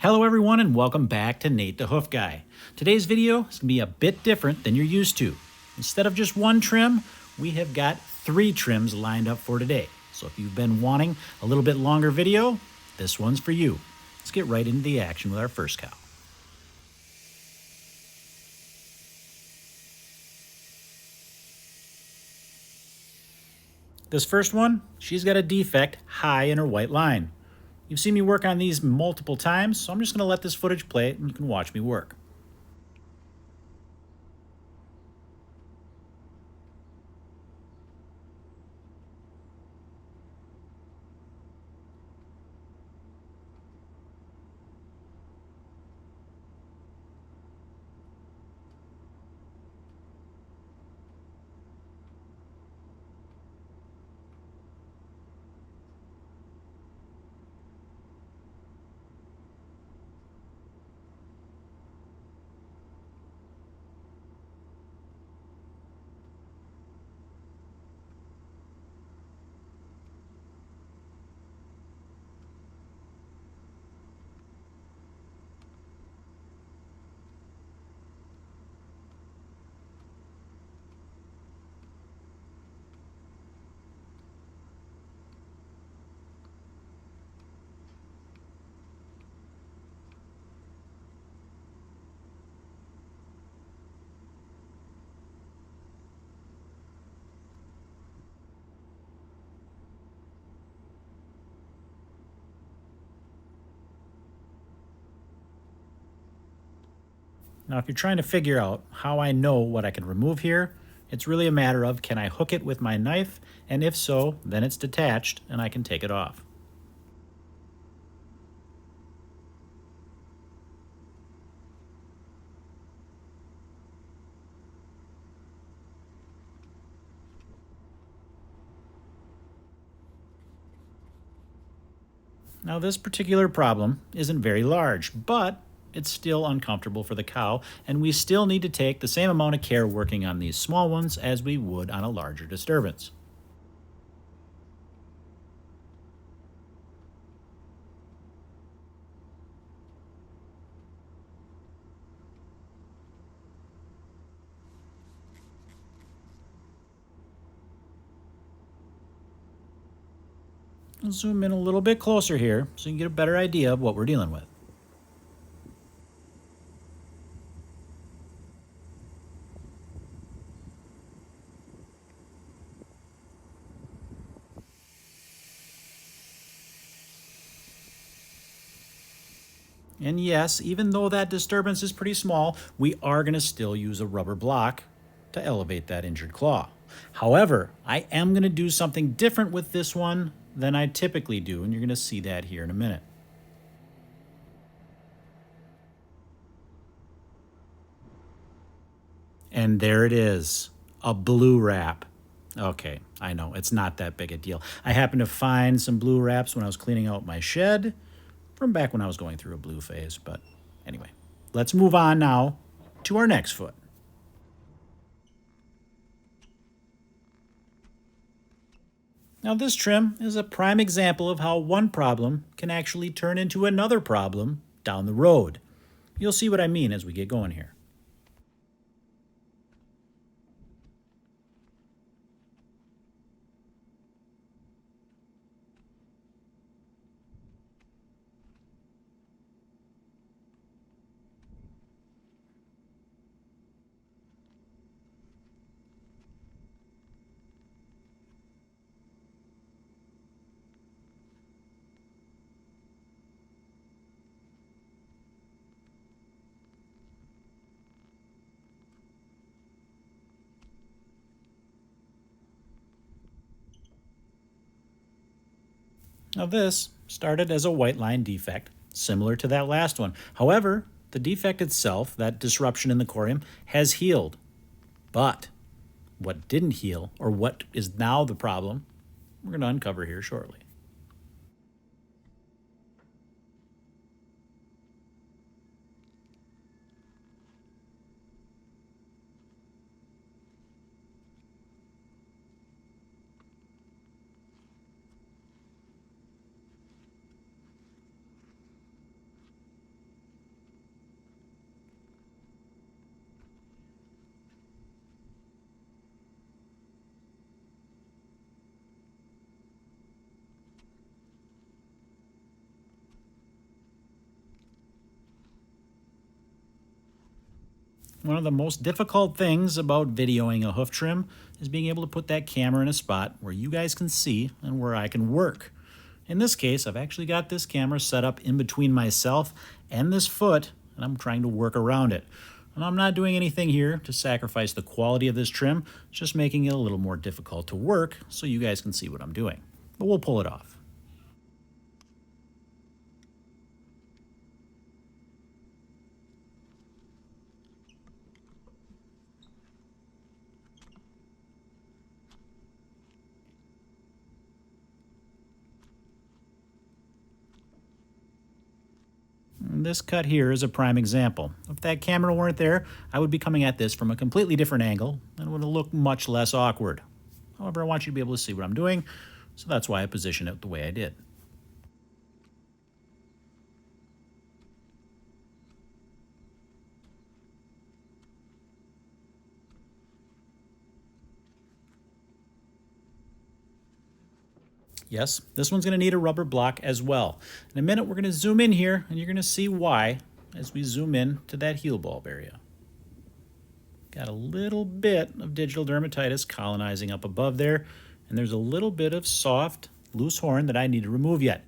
Hello everyone and welcome back to Nate the Hoof Guy. Today's video is going to be a bit different than you're used to. Instead of just one trim, we have got 3 trims lined up for today. So if you've been wanting a little bit longer video, this one's for you. Let's get right into the action with our first cow. This first one, she's got a defect high in her white line. You've seen me work on these multiple times, so I'm just going to let this footage play and you can watch me work. Now, if you're trying to figure out how I know what I can remove here, it's really a matter of can I hook it with my knife, and if so, then it's detached and I can take it off. Now, this particular problem isn't very large, but it's still uncomfortable for the cow, and we still need to take the same amount of care working on these small ones as we would on a larger disturbance. I'll zoom in a little bit closer here so you can get a better idea of what we're dealing with. And yes, even though that disturbance is pretty small, we are going to still use a rubber block to elevate that injured claw. However, I am going to do something different with this one than I typically do, and you're going to see that here in a minute. And there it is, a blue wrap. Okay, I know, it's not that big a deal. I happened to find some blue wraps when I was cleaning out my shed from back when I was going through a blue phase, but anyway, let's move on now to our next foot. Now this trim is a prime example of how one problem can actually turn into another problem down the road. You'll see what I mean as we get going here. Now this started as a white line defect, similar to that last one. However, the defect itself, that disruption in the corium, has healed. But what didn't heal, or what is now the problem, we're going to uncover here shortly. One of the most difficult things about videoing a hoof trim is being able to put that camera in a spot where you guys can see and where I can work. In this case, I've actually got this camera set up in between myself and this foot, and I'm trying to work around it. And I'm not doing anything here to sacrifice the quality of this trim, just making it a little more difficult to work so you guys can see what I'm doing. But we'll pull it off. This cut here is a prime example. If that camera weren't there, I would be coming at this from a completely different angle and it would look much less awkward. However, I want you to be able to see what I'm doing, so that's why I position it the way I did. Yes, this one's going to need a rubber block as well. In a minute, we're going to zoom in here, and you're going to see why as we zoom in to that heel bulb area. Got a little bit of digital dermatitis colonizing up above there, and there's a little bit of soft, loose horn that I need to remove yet.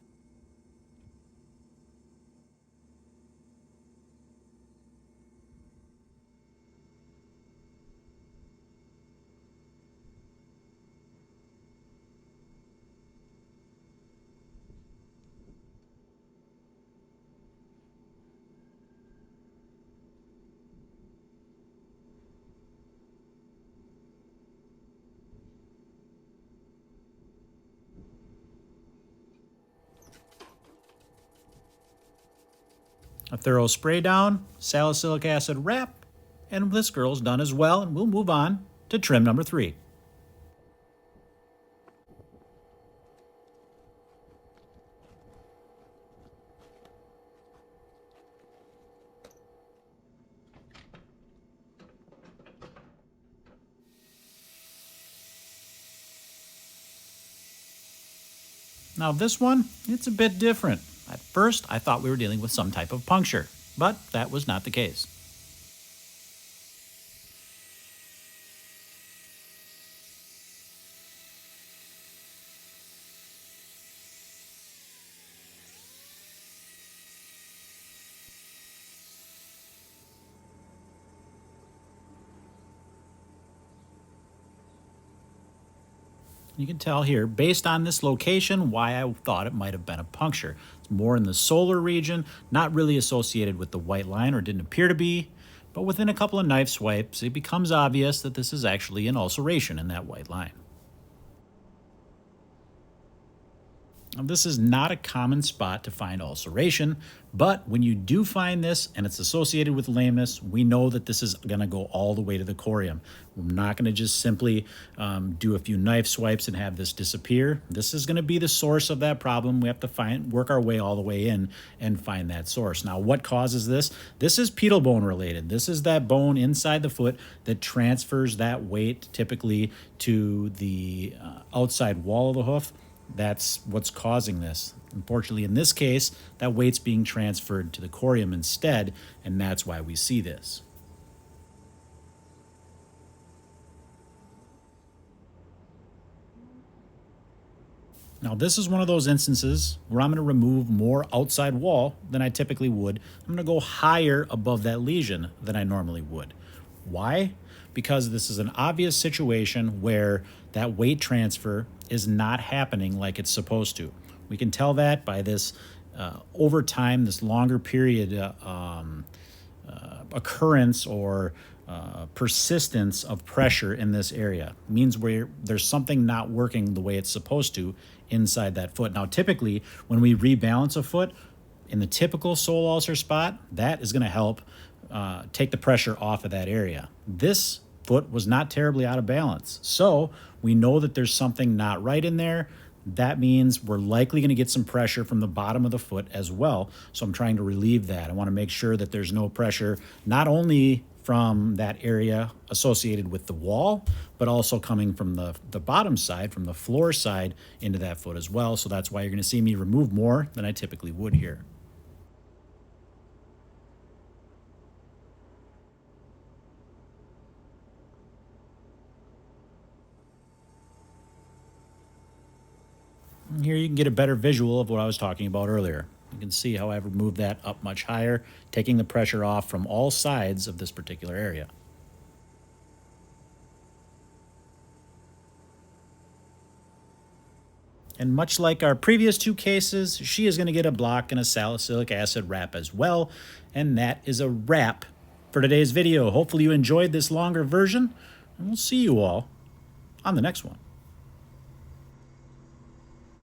A thorough spray down, salicylic acid wrap, and this girl's done as well, and we'll move on to trim number 3. Now this one, it's a bit different. At first, I thought we were dealing with some type of puncture, but that was not the case. You can tell here, based on this location, why I thought it might have been a puncture. It's more in the solar region, not really associated with the white line, or didn't appear to be, but within a couple of knife swipes, it becomes obvious that this is actually an ulceration in that white line. Now, this is not a common spot to find ulceration, but when you do find this and it's associated with lameness, we know that this is going to go all the way to the corium. We're not going to just simply do a few knife swipes and have this disappear. This is going to be the source of that problem. We have to work our way all the way in and find that source. Now, what causes this? This is pedal bone related. This is that bone inside the foot that transfers that weight typically to the outside wall of the hoof. That's what's causing this. Unfortunately, in this case, that weight's being transferred to the corium instead, and that's why we see this. Now, this is one of those instances where I'm going to remove more outside wall than I typically would. I'm going to go higher above that lesion than I normally would. Why? Because this is an obvious situation where that weight transfer is not happening like it's supposed to. We can tell that by this over time, this longer period occurrence or persistence of pressure in this area. It means where there's something not working the way it's supposed to inside that foot. Now, typically, when we rebalance a foot in the typical sole ulcer spot, that is going to help take the pressure off of that area. This foot was not terribly out of balance, so we know that there's something not right in there. That means we're likely going to get some pressure from the bottom of the foot as well. So I'm trying to relieve that. I want to make sure that there's no pressure, not only from that area associated with the wall, but also coming from the bottom side, from the floor side into that foot as well. So that's why you're going to see me remove more than I typically would here. And here you can get a better visual of what I was talking about earlier. You can see how I've moved that up much higher, taking the pressure off from all sides of this particular area. And much like our previous two cases, she is going to get a block and a salicylic acid wrap as well. And that is a wrap for today's video. Hopefully you enjoyed this longer version, and we'll see you all on the next one.